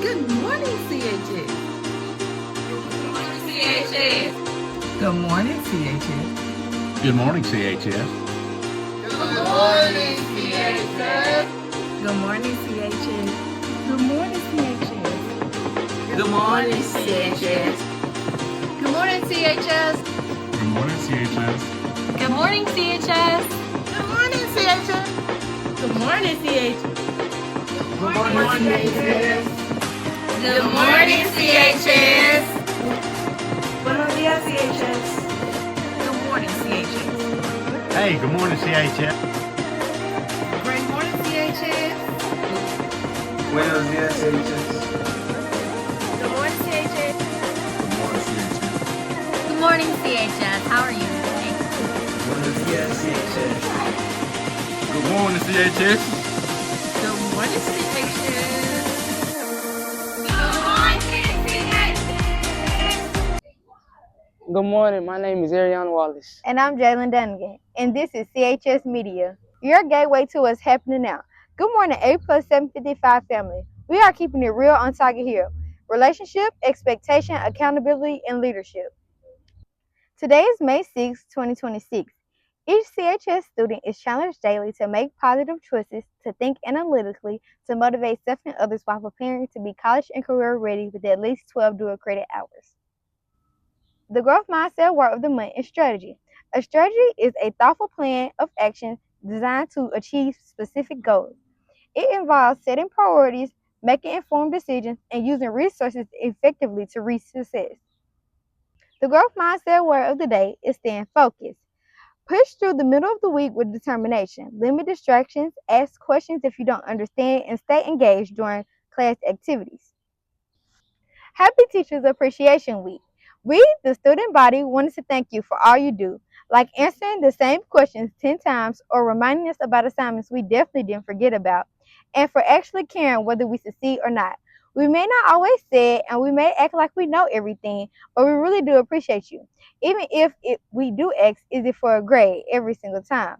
Good morning, CHS. CHS. Good morning, CHS. Good morning, CHS. Good morning, CHS. Good morning, CHS. Good morning, CHS. Good morning, CHS. Good morning, CHS. Good morning, CHS. Good morning, CHS. Good morning, CHS. Good morning, CHS. Good morning, CHS. Good morning, CHS. Buenos días, CHS. Good morning, CHS. Hey, good morning, CHS. Great morning, CHS. Buenos días, CHS. Good morning, CHS. Good morning, CHS. Good morning, CHS. How are you today? Buenos días, CHS. Good morning, CHS. Good morning, CHS. Good morning, my name is Ariane Wallace. And I'm Jalen Dunnigan, and this is CHS Media, your gateway to what's happening now. Good morning, A plus 755 family. We are keeping it real on Tiger Hill. Relationship, expectation, accountability, and leadership. Today is May 6, 2026. Each CHS student is challenged daily to make positive choices, to think analytically, to motivate self and others while preparing to be college and career ready with at least 12 dual credit hours. The growth mindset word of the month is strategy. A strategy is a thoughtful plan of action designed to achieve specific goals. It involves setting priorities, making informed decisions, and using resources effectively to reach success. The growth mindset word of the day is staying focused. Push through the middle of the week with determination. Limit distractions, ask questions if you don't understand, and stay engaged during class activities. Happy Teachers Appreciation Week. We, the student body, wanted to thank you for all you do, like answering the same questions 10 times or reminding us about assignments we definitely didn't forget about, and for actually caring whether we succeed or not. We may not always say it, and we may act like we know everything, but we really do appreciate you, even if we do ask, is it for a grade every single time.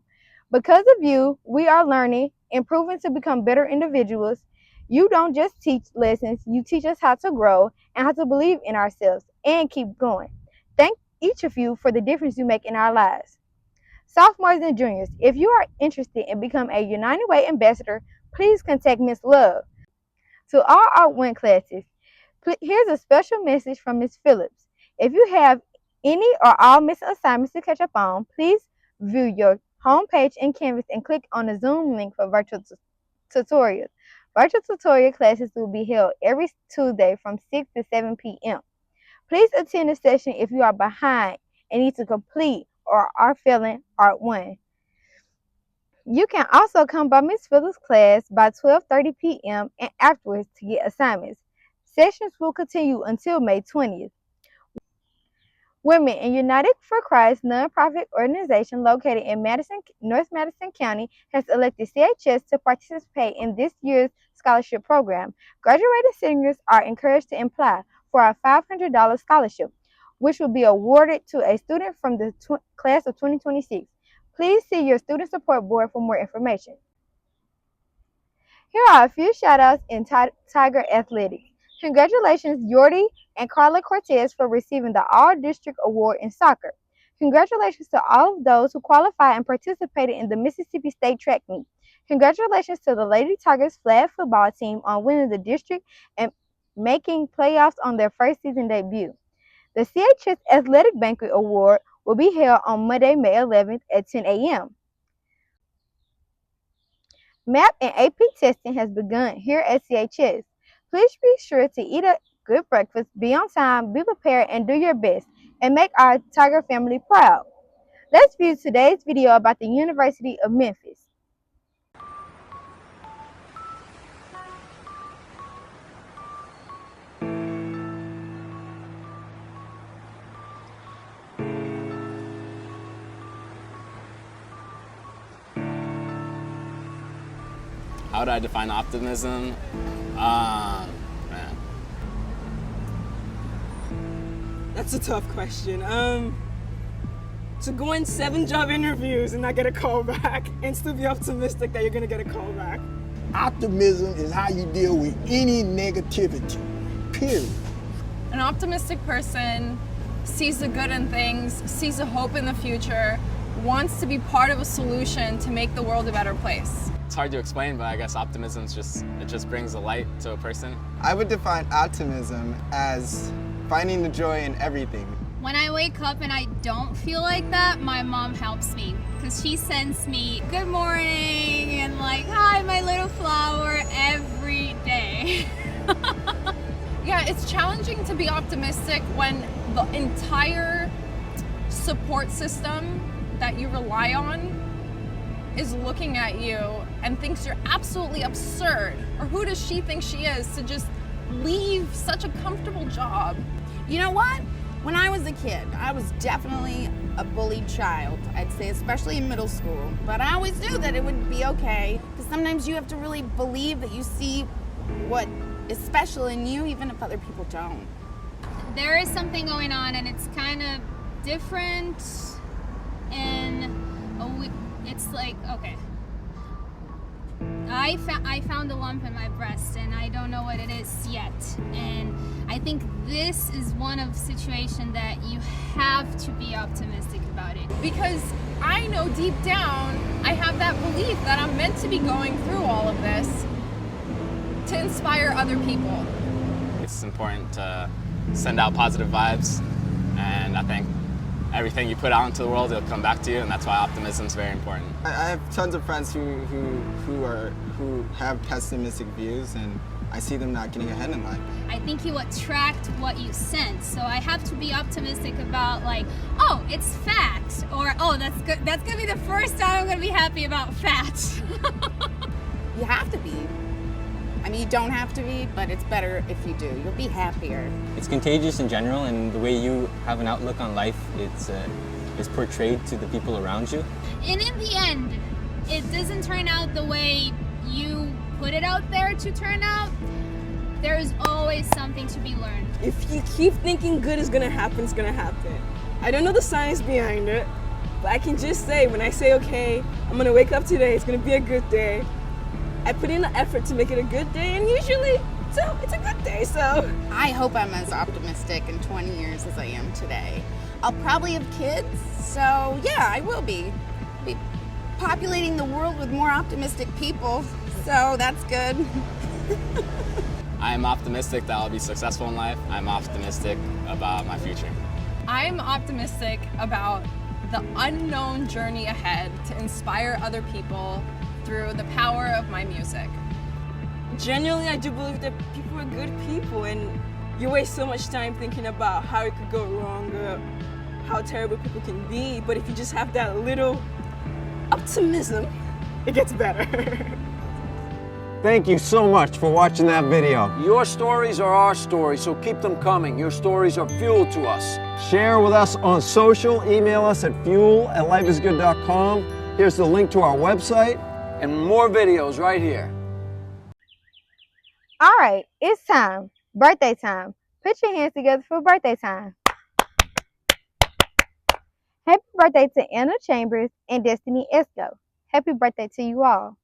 Because of you, we are learning, improving to become better individuals. You don't just teach lessons, you teach us how to grow and how to believe in ourselves and keep going. Thank each of you for the difference you make in our lives. Sophomores and juniors, if you are interested in becoming a United Way ambassador, please contact Miss Love. To all Art 1 classes, here's a special message from Miss Phillips. If you have any or all missing assignments to catch up on, please view your homepage in Canvas and click on the Zoom link for virtual tutorials. Virtual tutorial classes will be held every Tuesday from 6 to 7 p.m. Please attend the session if you are behind and need to complete or are failing Art 1. You can also come by Ms. Phillips' class by 12:30 p.m. and afterwards to get assignments. Sessions will continue until May 20th. Women in United for Christ nonprofit organization located in North Madison County has elected CHS to participate in this year's scholarship program. Graduated seniors are encouraged to apply for a $500 scholarship, which will be awarded to a student from the class of 2026. Please see your student support board for more information. Here are a few shout-outs in Tiger Athletics. Congratulations, Yordi and Carla Cortez, for receiving the All-District Award in soccer. Congratulations to all of those who qualified and participated in the Mississippi State Track Meet. Congratulations to the Lady Tigers flag football team on winning the district and making playoffs on their first season debut. The CHS Athletic Banquet Award will be held on Monday, May 11th at 10 a.m. MAP and AP testing has begun here at CHS. Please be sure to eat a good breakfast, be on time, be prepared, and do your best, and make our Tiger family proud. Let's view today's video about the University of Memphis. How would I define optimism? Man. That's a tough question. To go in 7 job interviews and not get a call back and still be optimistic that you're gonna get a call back. Optimism is how you deal with any negativity, period. An optimistic person sees the good in things, sees a hope in the future, wants to be part of a solution to make the world a better place. It's hard to explain, but I guess optimism just brings a light to a person. I would define optimism as finding the joy in everything. When I wake up and I don't feel like that, my mom helps me because she sends me good morning and like, hi, my little flower every day. Yeah, it's challenging to be optimistic when the entire support system that you rely on is looking at you and thinks you're absolutely absurd. Or who does she think she is to just leave such a comfortable job? You know what? When I was a kid, I was definitely a bullied child, I'd say, especially in middle school. But I always knew that it would be okay, because sometimes you have to really believe that you see what is special in you, even if other people don't. There is something going on, and it's kind of different, and it's like, okay. I found a lump in my breast, and I don't know what it is yet. And I think this is one of situations that you have to be optimistic about it. Because I know deep down, I have that belief that I'm meant to be going through all of this to inspire other people. It's important to send out positive vibes, and I think everything you put out into the world, it'll come back to you, and that's why optimism is very important. I have tons of friends who have pessimistic views, and I see them not getting ahead in life. I think you attract what you sense. So I have to be optimistic about like, oh, it's fat, or oh, that's good. That's gonna be the first time I'm gonna be happy about fat. You have to be. I mean, you don't have to be, but it's better if you do. You'll be happier. It's contagious in general, and the way you have an outlook on life, it's portrayed to the people around you. And in the end, it doesn't turn out the way you put it out there to turn out. There's always something to be learned. If you keep thinking good is gonna happen, it's gonna happen. I don't know the science behind it, but I can just say, when I say, okay, I'm gonna wake up today, it's gonna be a good day, I put in the effort to make it a good day, and usually, so it's a good day, so. I hope I'm as optimistic in 20 years as I am today. I'll probably have kids, so yeah, I will be populating the world with more optimistic people, so that's good. I'm optimistic that I'll be successful in life. I'm optimistic about my future. I'm optimistic about the unknown journey ahead to inspire other people through the power of my music. Genuinely, I do believe that people are good people, and you waste so much time thinking about how it could go wrong or how terrible people can be, but if you just have that little optimism, it gets better. Thank you so much for watching that video. Your stories are our stories, so keep them coming. Your stories are fuel to us. Share with us on social. Email us at fuel@lifeisgood.com. Here's the link to our website and more videos right here. All right, it's time. Birthday time. Put your hands together for birthday time. Happy birthday to Anna Chambers and Destiny Esco. Happy birthday to you all.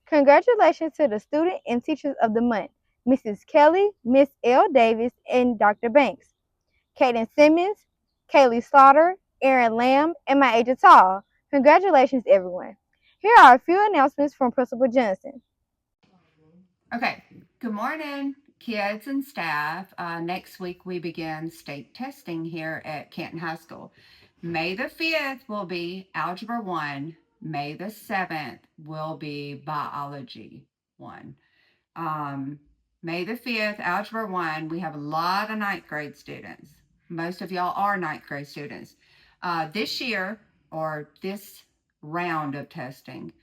Congratulations to the Student and Teachers of the Month, Mrs. Kelly, Miss L. Davis, and Dr. Banks. Kaden Simmons, Kaylee Slaughter, Aaron Lamb, and my agent Tall. Congratulations, everyone. Here are a few announcements from Principal Johnson. Okay, good morning, kids and staff. Next week we begin state testing here at Canton High School. May the 5th will be Algebra 1. May the 7th will be Biology 1. May the 5th, Algebra 1, we have a lot of ninth grade students. Most of y'all are ninth grade students. This year, or this round of testing,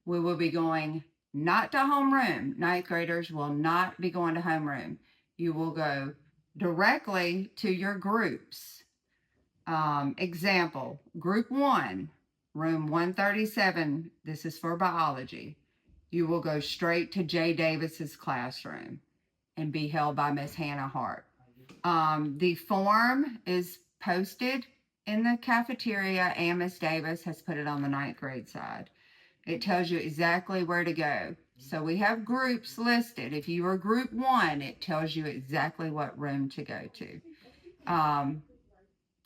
we will be going not to homeroom. Ninth graders will not be going to homeroom. You will go directly to your groups. Example, group 1, room 137. This is for biology. You will go straight to Jay Davis's classroom and be held by Miss Hannah Hart. The form is posted in the cafeteria, and Miss Davis has put it on the ninth grade side. It tells you exactly where to go. So we have groups listed. If you are group 1, it tells you exactly what room to go to.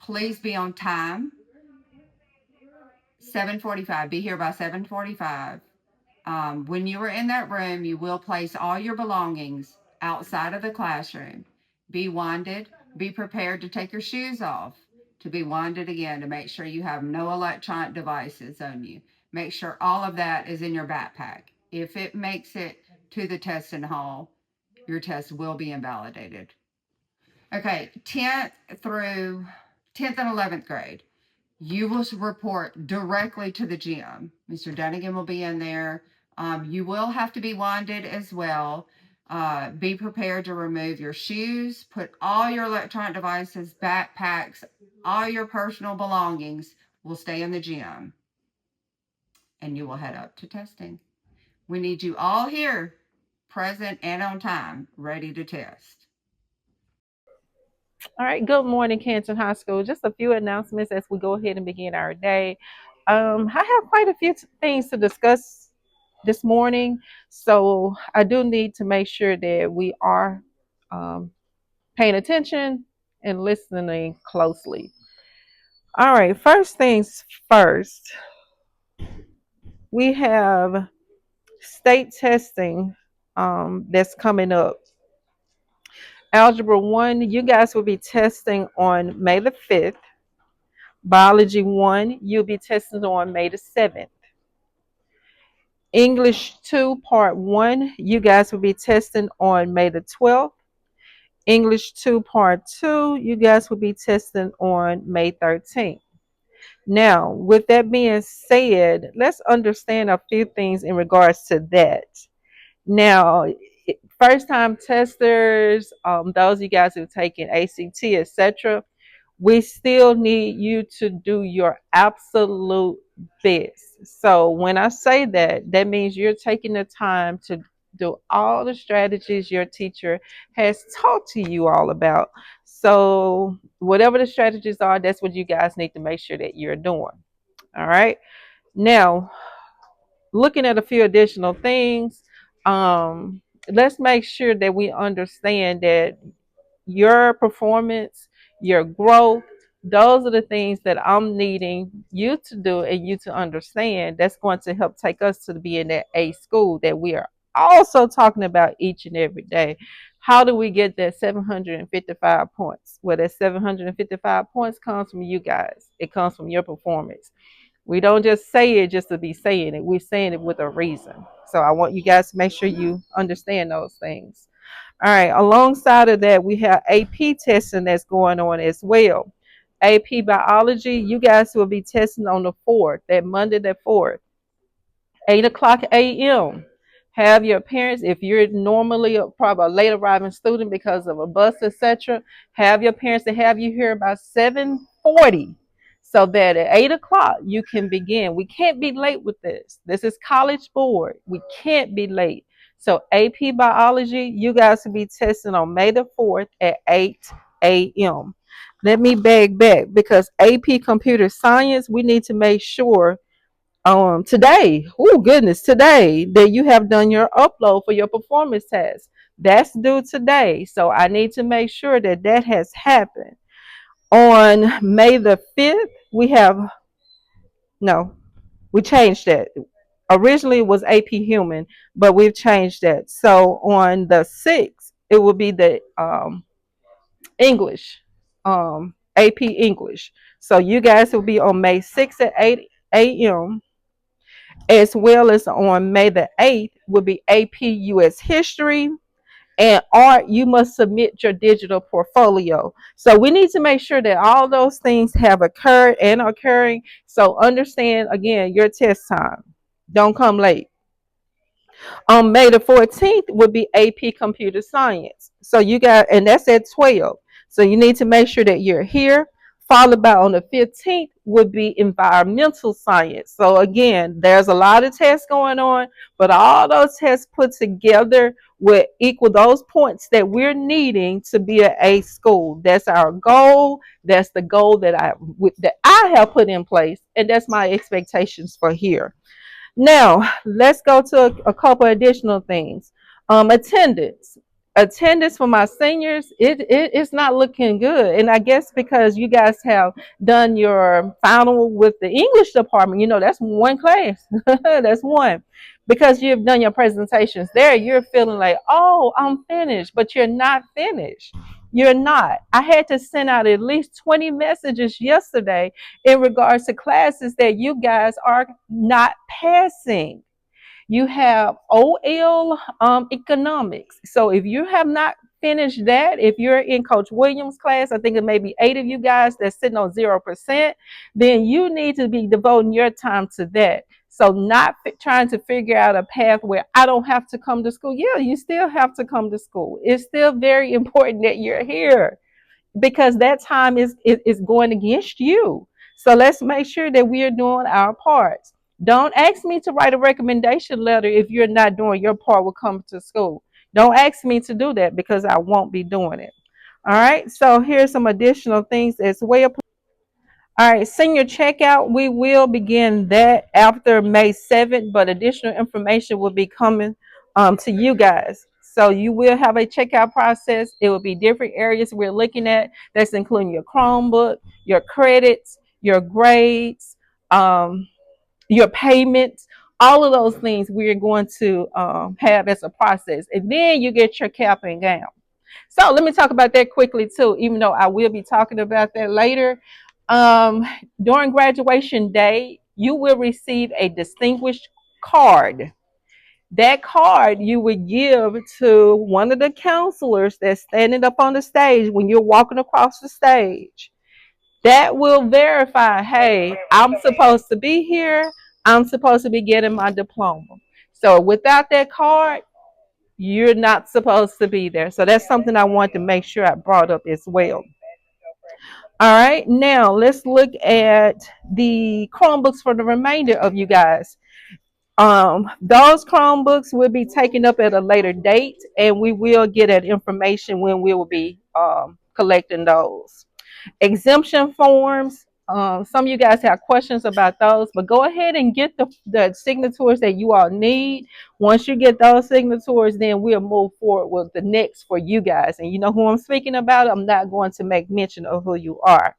Please be on time. 7:45. Be here by 7:45. When you are in that room, you will place all your belongings outside of the classroom. Be wanded. Be prepared to take your shoes off, to be wanded again, to make sure you have no electronic devices on you. Make sure all of that is in your backpack. If it makes it to the testing hall, your test will be invalidated. Okay, 10th and 11th grade. You will report directly to the gym. Mr. Dunnigan will be in there. You will have to be wanded as well. Be prepared to remove your shoes, put all your electronic devices, backpacks, all your personal belongings will stay in the gym. And you will head up to testing. We need you all here, present and on time, ready to test. All right, good morning, Canton High School. Just a few announcements as we go ahead and begin our day. I have quite a few things to discuss this morning, so I do need to make sure that we are um, paying attention and listening closely. All right, first things first, we have state testing that's coming up. Algebra 1, you guys will be testing on May the 5th. Biology 1, you'll be testing on May the 7th. English 2, Part 1, you guys will be testing on May the 12th. English 2, Part 2, you guys will be testing on May 13th. Now, with that being said, let's understand a few things in regards to that. Now, first time testers, those of you guys who've taken ACT, etc., we still need you to do your absolute best. So when I say that, that means you're taking the time to do all the strategies your teacher has taught to you all about. So whatever the strategies are, that's what you guys need to make sure that you're doing. All right. Now, looking at a few additional things, let's make sure that we understand that your performance, your growth, those are the things that I'm needing you to do and you to understand. That's going to help take us to being that A school that we are also talking about each and every day. How do we get that 755 points? Well, that 755 points comes from you guys. It comes from your performance. We don't just say it just to be saying it. We're saying it with a reason. So I want you guys to make sure you understand those things. All right. Alongside of that, we have AP testing that's going on as well. AP biology, you guys will be testing on the 4th, that Monday, the 4th, 8 o'clock a.m. Have your parents, if you're normally probably a late arriving student because of a bus, etc., have your parents to have you here by 7:40 so that at 8 o'clock you can begin. We can't be late with this. This is College Board. We can't be late. So AP Biology, you guys will be testing on May the 4th at 8 a.m. Let me bag back because AP Computer Science, we need to make sure today, oh goodness, today that you have done your upload for your performance test. That's due today. So I need to make sure that that has happened. On May the 5th, we changed that. Originally it was AP Human, but we've changed that. So on the 6th, it will be the English, AP English. So you guys will be on May 6th at 8 a.m. as well as on May the 8th will be AP US History and art. You must submit your digital portfolio. So we need to make sure that all those things have occurred and are occurring. So understand again your test time. Don't come late. On May the 14th would be AP Computer Science. So you got, and that's at 12. So you need to make sure that you're here. Followed by on the 15th would be environmental science. So again, there's a lot of tests going on, but all those tests put together will equal those points that we're needing to be an A school. That's our goal. That's the goal that I have put in place, and that's my expectations for here. Now, let's go to a couple additional things. Attendance. Attendance for my seniors, it's not looking good. And I guess because you guys have done your final with the English department, that's one class. That's one. Because you've done your presentations there, you're feeling like, oh, I'm finished, but you're not finished. You're not. I had to send out at least 20 messages yesterday in regards to classes that you guys are not passing. You have OL economics. So if you have not finished that, if you're in Coach Williams' class, I think it may be 8 of you guys that's sitting on 0%, then you need to be devoting your time to that. So not trying to figure out a path where I don't have to come to school. Yeah, you still have to come to school. It's still very important that you're here because that time is going against you. So let's make sure that we are doing our parts. Don't ask me to write a recommendation letter if you're not doing your part with coming to school. Don't ask me to do that because I won't be doing it. All right. So here's some additional things as well. All right, senior checkout, we will begin that after May 7th, but additional information will be coming to you guys. So you will have a checkout process. It will be different areas we're looking at. That's including your Chromebook, your credits, your grades, your payments, all of those things we're going to have as a process. And then you get your cap and gown. So let me talk about that quickly too, even though I will be talking about that later. During graduation day, you will receive a distinguished card. That card you would give to one of the counselors that's standing up on the stage when you're walking across the stage. That will verify, hey, I'm supposed to be here. I'm supposed to be getting my diploma. So without that card, you're not supposed to be there. So that's something I want to make sure I brought up as well. All right, now let's look at the Chromebooks for the remainder of you guys. Those Chromebooks will be taken up at a later date, and we will get that information when we will be collecting those. Exemption forms. Some of you guys have questions about those, but go ahead and get the signatures that you all need. Once you get those signatures, then we'll move forward with the next for you guys. And you know who I'm speaking about. I'm not going to make mention of who you are.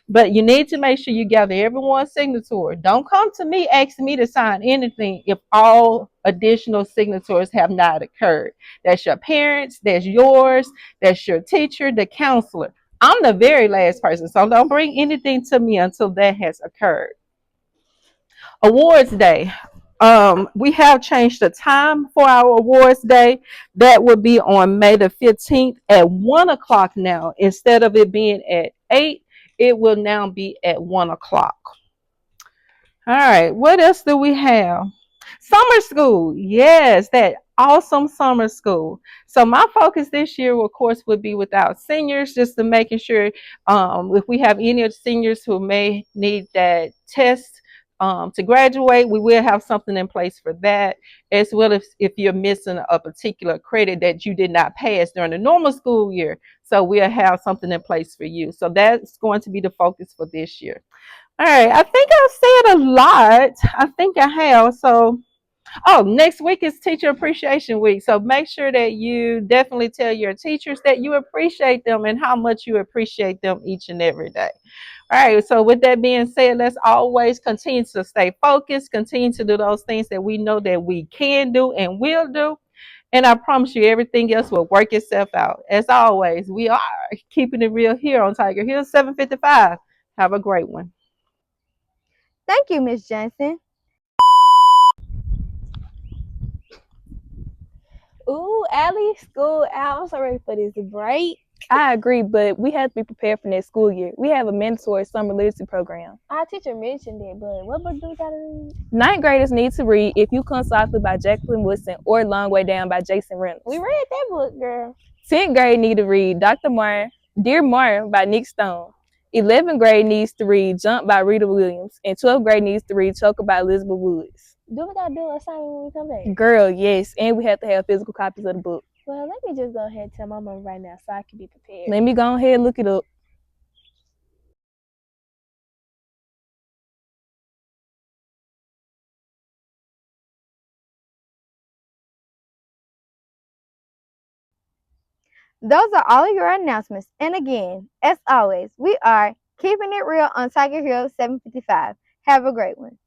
But you need to make sure you gather everyone's signature. Don't come to me asking me to sign anything if all additional signatures have not occurred. That's your parents, that's yours, that's your teacher, the counselor. I'm the very last person, so don't bring anything to me until that has occurred. Awards Day. We have changed the time for our awards day. That will be on May the 15th at 1 o'clock now. Instead of it being at 8, it will now be at 1 o'clock. All right, what else do we have? Summer school. Yes, that awesome summer school. So my focus this year, of course, would be with our seniors, just to making sure if we have any of the seniors who may need that test to graduate, we will have something in place for that, as well as if you're missing a particular credit that you did not pass during the normal school year. So we'll have something in place for you. So that's going to be the focus for this year. All right, I think I've said a lot. I think I have. So, next week is Teacher Appreciation Week. So make sure that you definitely tell your teachers that you appreciate them and how much you appreciate them each and every day. All right, so with that being said, let's always continue to stay focused, continue to do those things that we know that we can do and will do. And I promise you, everything else will work itself out. As always, we are keeping it real here on Tiger Hill 755. Have a great one. Thank you, Miss Johnson. Ooh, Allie, school out. I'm so ready for this break. I agree, but we have to be prepared for next school year. We have a mandatory summer literacy program. Our teacher mentioned it, but what book do we gotta read? Ninth graders need to read If You Come Softly by Jacqueline Woodson or Long Way Down by Jason Reynolds. We read that book, girl. 10th grade need to read Dr. Martin, Dear Martin by Nick Stone. 11th grade needs to read Jump by Rita Williams, and 12th grade needs to read Choker by Elizabeth Woods. Do we gotta do an assignment when we come back? Girl, yes, and we have to have physical copies of the book. Well, let me just go ahead and tell my mom right now so I can be prepared. Let me go ahead and look it up. Those are all of your announcements. And again, as always, we are keeping it real on Tiger Hill 755. Have a great one.